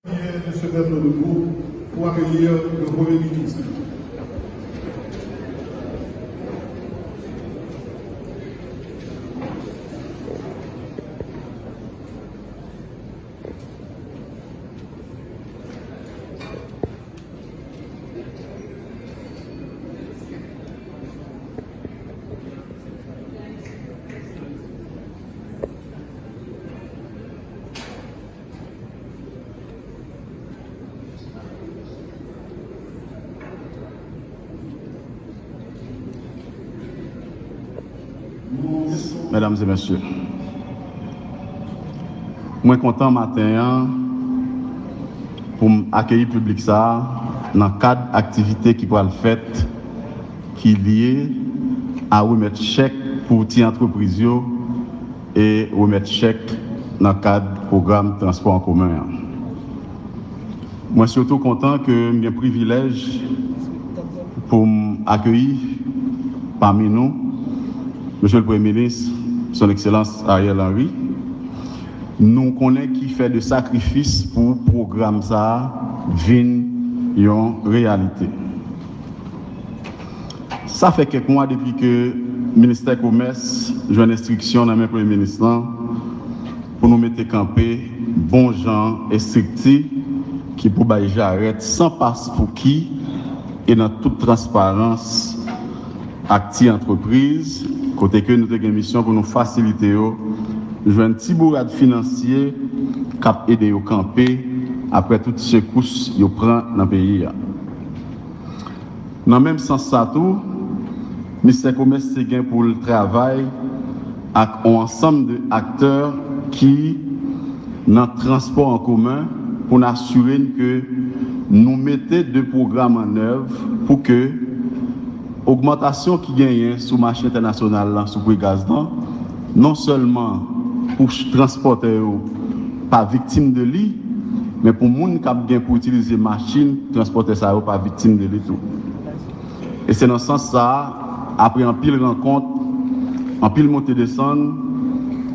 De se mettre debout pour accueillir le Premier ministre. Mesdames et messieurs, moi content matin pour accueillir le public ça dans le cadre d'activité qui va le faire qui est lié à remettre chèque pour les entreprises et remettre chèque dans le cadre du programme transport en commun. Moi surtout content que j'ai un privilège pour accueillir parmi nous Monsieur le Premier ministre, Son Excellence Ariel Henry, nous connaissons qui fait de sacrifices pour le programme ça vienne en réalité. Ça fait quelques mois depuis que le ministère du Commerce joue une instruction dans le Premier ministre pour nous mettre campé bon gens et stricts qui pour j'arrête sans passe pour qui et dans toute transparence acti entreprise. Côté que nous avons une mission pour nous faciliter, jouer un petit bourrade financier qui a aidé au camper après toutes ces secousses qu'ils prennent dans le pays. Dans le même sens, ça tout, le ministère du Commerce est pour le travail avec un ensemble d'acteurs qui, dans le transport en commun, pour assurer que nous mettons deux programmes en œuvre pour que l'augmentation qui gagne sur le marché international sur le gaz, non seulement pour transporter pas victime de lui, mais pour les gens qui pour utiliser machine, transporter ça pas victime de lui tout. Et c'est dans ce sens ça, après un pile rencontre, un pile montée descendre,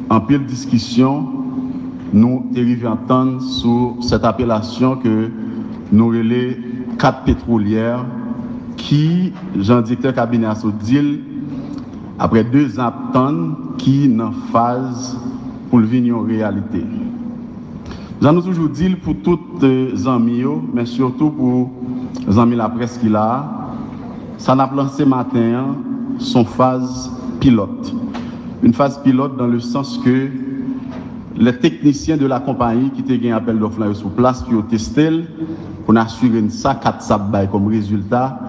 un pile discussion, nous arrivons à entendre sur cette appellation que nous relais 4 pétrolières qui, Jean-Directeur cabinet à Sodil, après 2 ans qui est en phase pour le venir en réalité. J'en ai toujours dit pour tous les amis, mais surtout pour les amis de la presse qui là, ça n'a lancé matin son phase pilote. Une phase pilote dans le sens que les techniciens de la compagnie qui ont un appel d'offres sur place, qui ont testé, pour assurer ça, 4 sabbats comme résultat,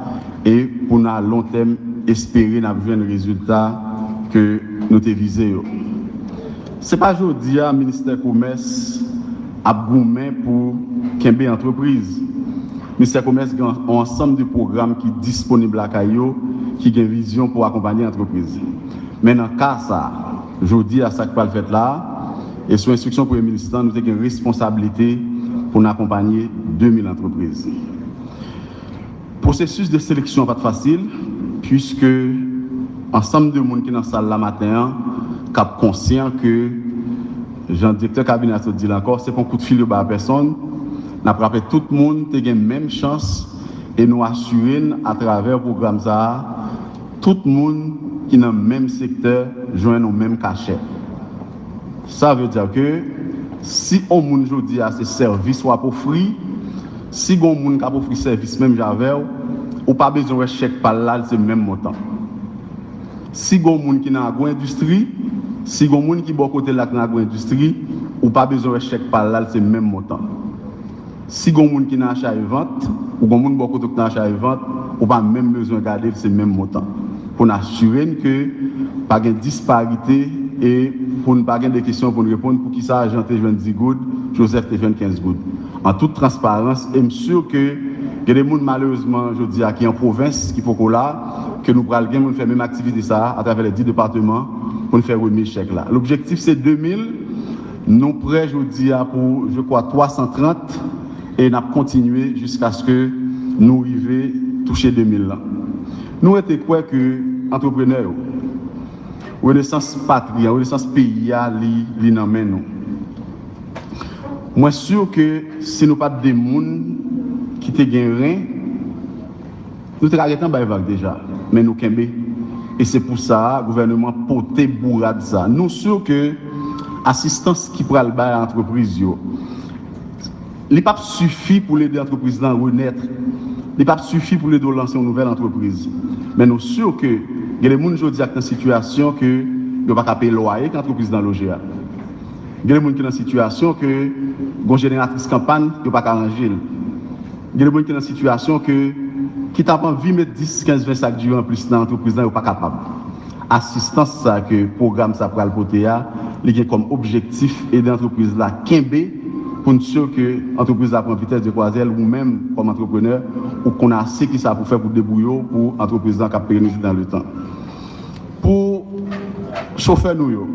et pour à long terme espérer avoir un résultat que nous avons visé. Ce n'est pas aujourd'hui le ministère du Commerce a gourmet pour qu'une entreprise. Le ministère du Commerce a un ensemble de programmes qui sont disponibles à Caillou, qui ont une vision pour accompagner l'entreprise. Mais dans le cas ça, aujourd'hui à ça que le fait là, et sous instruction du Premier ministre, nous avons une responsabilité pour accompagner 2000 entreprises. Le processus de sélection n'est pas facile, puisque ensemble de monde qui est dans la salle là matin, cap conscient que Jean-Directeur cabinet a dit encore, c'est pas un coup de fil de bas à personne. Nous avons rappelé tout le monde a une même chance et nous assurer à travers le programme ça, tout le monde qui est dans le même secteur joint au même cachet. Ça veut dire que si on moun jodi a ces services ou à offrir, si on moun ka offrir service même j'avais ou pas besoin de chèque par là c'est même montant. Si on moun qui dans agro-industrie, si on moun qui bon côté là dans agro-industrie, ou pas besoin de chèque par là c'est même montant. Si on moun qui dans achat et vente, ou on moun bon côté dans achat et vente, ou pas même besoin de garder c'est même montant. Pour assurer que pas de disparité et pour ne pas avoir des questions pour nous répondre pour qui ça agent te 10 gouttes, Joseph te 15 gouttes. En toute transparence, et je suis sûr que il y a des gens malheureusement, je dis qui en province, qui faut qu'on là, que nous pourrons faire même activité ça à travers les 10 départements pour nous faire remettre chèque là. L'objectif c'est 2000, nous prêts, je dis pour, je crois, 330 et nous avons continué jusqu'à ce que nous arrivions toucher 2000 là. Nous étions quoi que entrepreneurs, Renaissance patrie, Renaissance pays, li nan men nous. Moi sûr que si nous pas des gens qui te gagnent, nous te arrêtons par vague déjà, mais nous kembe. Et c'est pour ça le gouvernement porte bourrade ça. Nous sûr que assistance qui prend le bail à l'entreprise il pas suffit pour aider l'entreprise à renaître. Il pas suffit pour aider à lancer une nouvelle entreprise. Mais nous sûr que il y a des gens qui sont dans une situation que ils ne pas payer loyer quand l'entreprise dans loger. Il y a des gens qui sont dans une situation que une génératrice campagne ne pas arranger. Il y a des gens qui sont dans une situation que qui t'a pas envie mettre 10, 15, 20 sacs d'huile en plus dans l'entreprise n'est pas capable. Assistance ça que programme ça pour le porter il a comme objectif aider l'entreprise là kembe pour être sûr que l'entreprise a prend vitesse de croisière ou même comme entrepreneur ou qu'on a assez qui ça pour faire pour débrouiller pour l'entreprise là qui pérenniser dans le temps. Pour chauffeur nous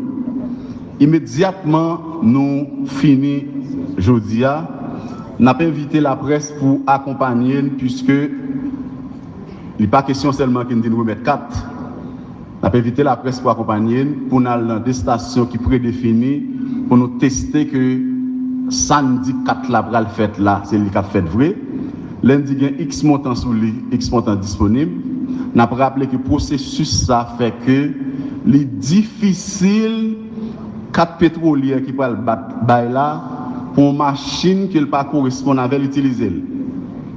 immédiatement nous fini jeudi n'a pas invité la presse pour accompagner puisque il n'est pas question seulement qu'il nous remettre 4. On a invité la presse pour accompagner, pour nous aller dans des stations qui prédéfinies, pour nous tester que samedi 4 là, pour le fait là, c'est le cas fait vrai. Lundi, il y a X montant sur lui, X montant disponible. On a rappelé que le processus ça fait que les difficile 4 pétroliers qui peuvent battre là pour une machine qui ne pas correspond avec l'utiliser.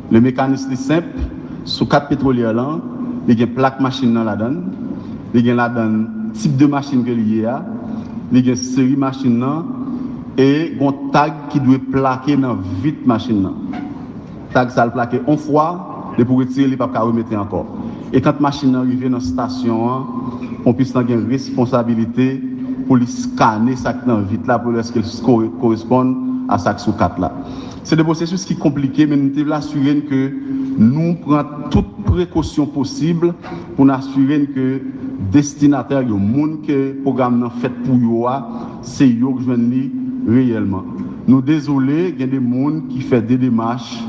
Le mécanisme est simple. Sur 4 pétroliers là, il y a une plaque machine dans la donne. Il y a là-dedans type de machine que il y a, il y a une série de machines et un tag qui doit plaquer dans vite machine. Tag ça le plaquer une fois, et pour retirer, il ne peut pas remettre encore. Et quand la machine arrive dans la station, on puisse avoir une responsabilité pour lui scanner ça dans vite là pour ce qu'elle correspond à ça sous 4 là. C'est des processus qui sont compliqués, mais nous devons assurer que nous prenons toutes précautions possibles pour nous assurer que destinataire, le monde que le programme fait pour eux, c'est eux que je viens réellement. Nous désolés, il y a des gens qui font des démarches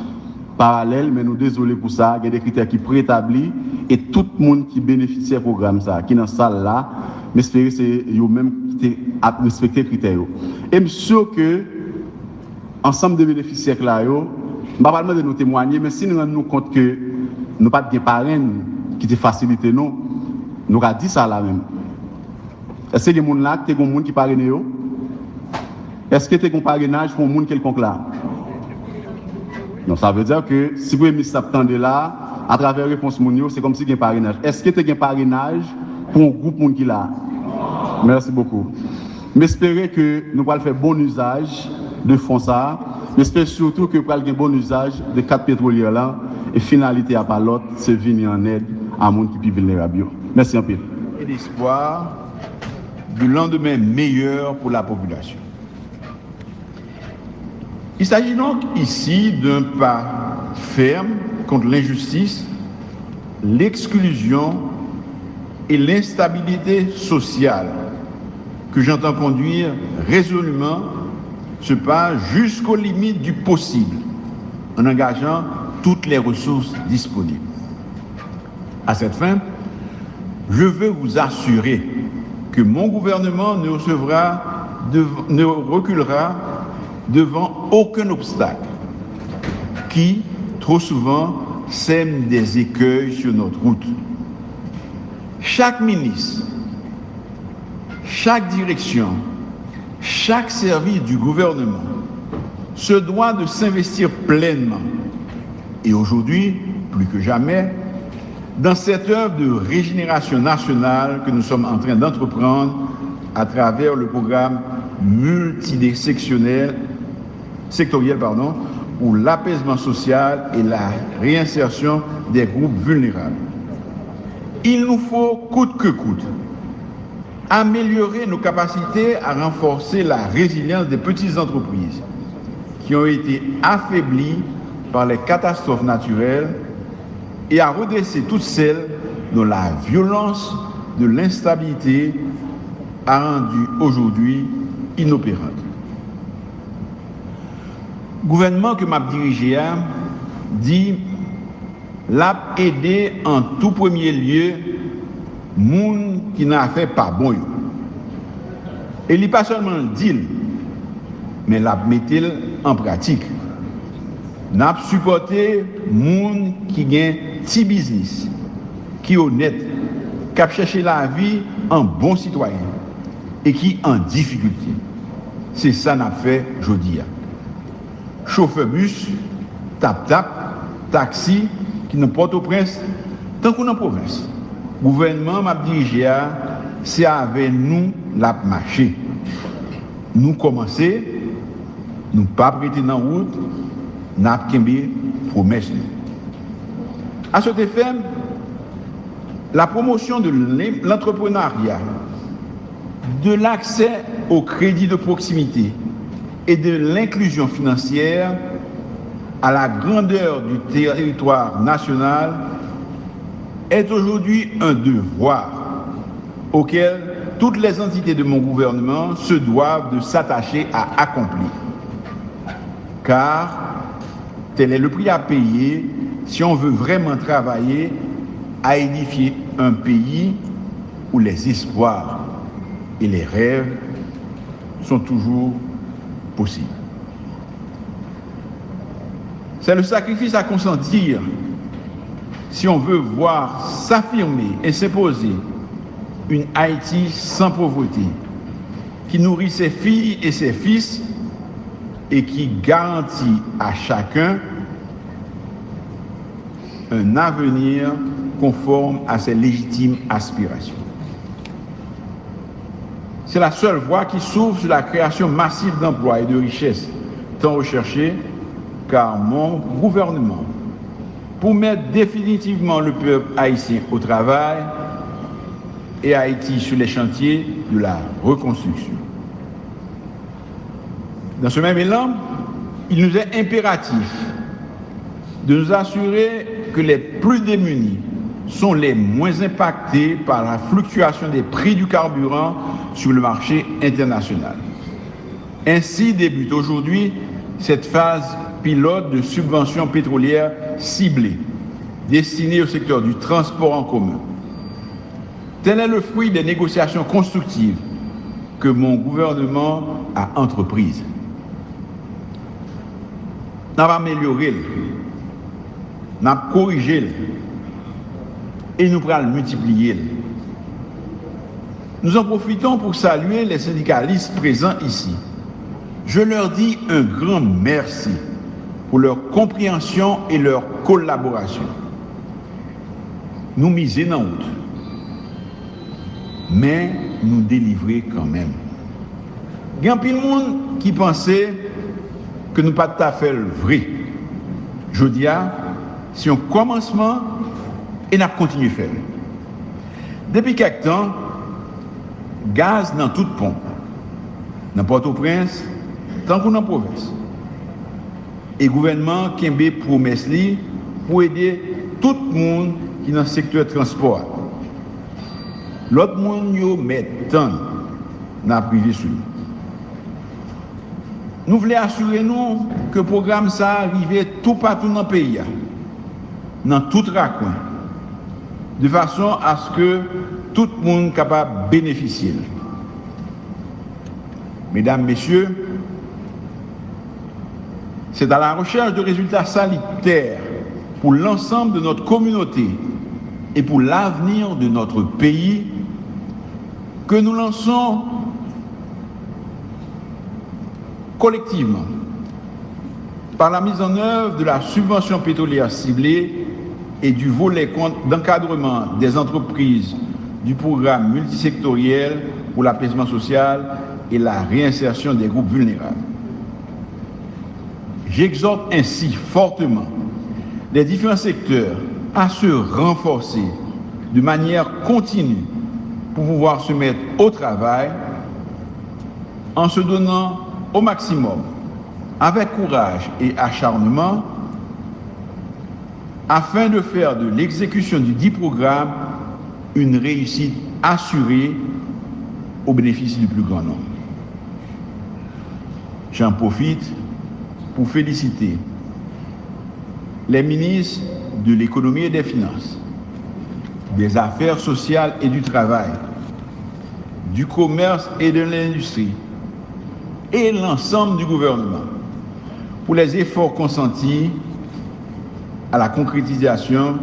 parallèles, mais nous désolés pour ça, il y a des critères qui préétablis et tout le monde qui bénéficie du programme, ça, qui est dans cette salle là, mais espérer c'est eux-mêmes qui respectent les critères. Et je suis sûr que ensemble de bénéficiaires là, je ne vais pas demander de nous témoigner, mais si nous nous rendons compte que nous n'avons pas de parrain qui te facilite nous, nous avons dit ça là même. Est-ce que les gens là, tu as des gens qui parrainent? Est-ce que tu as un parrainage pour les gens quelconque là? Non, ça veut dire que si vous avez mis ça là, à travers la réponse Mounio, c'est comme si il y a un parrainage. Est-ce que tu as un parrainage pour un groupe de gens qui là? Merci beaucoup. J'espère que nous allons faire bon usage de fonds ça. J'espère surtout que nous allons faire bon usage de 4 pétroliers là. Et finalité à pas l'autre, c'est venir en aide à monde qui est vulnérable. Merci un peu. Et l'espoir du lendemain meilleur pour la population. Il s'agit donc ici d'un pas ferme contre l'injustice, l'exclusion et l'instabilité sociale que j'entends conduire résolument ce pas jusqu'aux limites du possible en engageant toutes les ressources disponibles. À cette fin, je veux vous assurer que mon gouvernement ne reculera devant aucun obstacle qui, trop souvent, sème des écueils sur notre route. Chaque ministre, chaque direction, chaque service du gouvernement se doit de s'investir pleinement, et aujourd'hui, plus que jamais, dans cette œuvre de régénération nationale que nous sommes en train d'entreprendre à travers le programme multidisciplinaire sectoriel pour l'apaisement social et la réinsertion des groupes vulnérables. Il nous faut coûte que coûte améliorer nos capacités à renforcer la résilience des petites entreprises qui ont été affaiblies par les catastrophes naturelles et à redresser toutes celles dont la violence de l'instabilité a rendu aujourd'hui inopérantes. Le gouvernement que m'a dirigé dit l'a aidé en tout premier lieu gens qui n'a fait pas bon. Et il n'est pas seulement dit, mais la mettre en pratique. N'a supporté moun qui gagne petit business, qui est honnête, qui a cherché la vie en bon citoyen et qui en difficulté. C'est ça n'a fait aujourd'hui. Chauffeur bus, tap-tap, taxi, qui nous porte au prince, tant qu'on est en province. Gouvernement m'a dirigé, c'est avec nous la marché. Nous commencer, nous pas prêter dans la route, nous avons promesse. À cet effet, la promotion de l'entrepreneuriat, de l'accès au crédit de proximité et de l'inclusion financière à la grandeur du territoire national est aujourd'hui un devoir auquel toutes les entités de mon gouvernement se doivent de s'attacher à accomplir. Car tel est le prix à payer si on veut vraiment travailler à édifier un pays où les espoirs et les rêves sont toujours possibles. C'est le sacrifice à consentir si on veut voir s'affirmer et s'imposer une Haïti sans pauvreté, qui nourrit ses filles et ses fils et qui garantit à chacun un avenir conforme à ses légitimes aspirations. C'est la seule voie qui s'ouvre sur la création massive d'emplois et de richesses tant recherchées, car mon gouvernement, pour mettre définitivement le peuple haïtien au travail et Haïti sur les chantiers de la reconstruction. Dans ce même élan, il nous est impératif de nous assurer que les plus démunis sont les moins impactés par la fluctuation des prix du carburant sur le marché international. Ainsi débute aujourd'hui cette phase pilote de subventions pétrolières ciblées, destinée au secteur du transport en commun. Tel est le fruit des négociations constructives que mon gouvernement a entreprises. Nous avons amélioré, nous avons corrigé et nous allons multiplier. Nous en profitons pour saluer les syndicalistes présents ici. Je leur dis un grand merci pour leur compréhension et leur collaboration. Nous misons dans route, mais nous délivrer quand même. Il y a un peu de monde qui pensait que nous pas tout à fait le vrai. Je dis, si on commencement et nous continuons à faire. Depuis quelque temps, gaz dans toute pompe, dans Port-au-Prince, tant qu'on en province. Et le gouvernement qui a des promesses pour aider tout le monde qui est dans le secteur transport. L'autre monde qui met tant dans la privé sur nous. Nous voulons assurer nous que le programme ça arrive tout partout dans le pays, dans tout raccoin, de façon à ce que tout le monde soit capable de bénéficier. Mesdames, Messieurs, c'est à la recherche de résultats salutaires pour l'ensemble de notre communauté et pour l'avenir de notre pays que nous lançons collectivement par la mise en œuvre de la subvention pétrolière ciblée et du volet d'encadrement des entreprises du programme multisectoriel pour l'apaisement social et la réinsertion des groupes vulnérables. J'exhorte ainsi fortement les différents secteurs à se renforcer de manière continue pour pouvoir se mettre au travail en se donnant au maximum, avec courage et acharnement, afin de faire de l'exécution du dit programme une réussite assurée au bénéfice du plus grand nombre. J'en profite pour féliciter les ministres de l'économie et des finances, des affaires sociales et du travail, du commerce et de l'industrie, et l'ensemble du gouvernement pour les efforts consentis à la concrétisation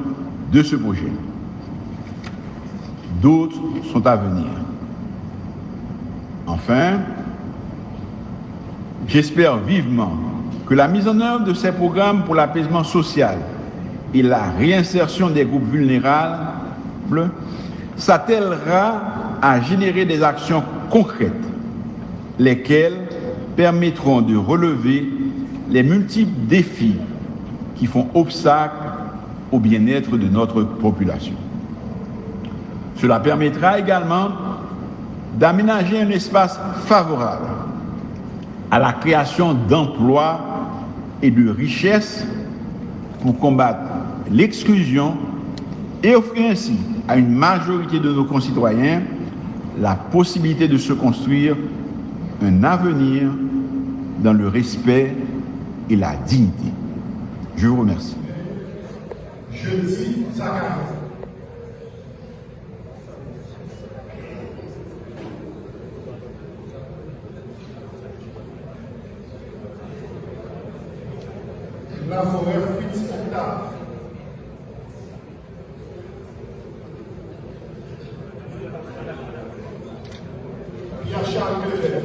de ce projet. D'autres sont à venir. Enfin, j'espère vivement que la mise en œuvre de ces programmes pour l'apaisement social et la réinsertion des groupes vulnérables s'attellera à générer des actions concrètes, lesquelles permettront de relever les multiples défis qui font obstacle au bien-être de notre population. Cela permettra également d'aménager un espace favorable à la création d'emplois et de richesses pour combattre l'exclusion et offrir ainsi à une majorité de nos concitoyens la possibilité de se construire un avenir dans le respect et la dignité. Je vous remercie. Jeudi Zakharov. La Forêt Fritz Octave. Pierre-Charles Clébert.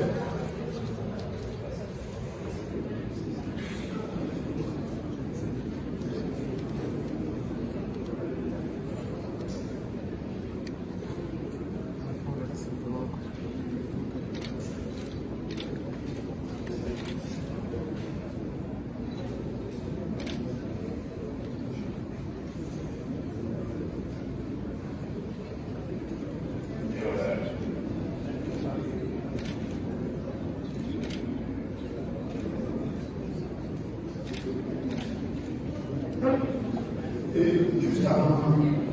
Et juste avant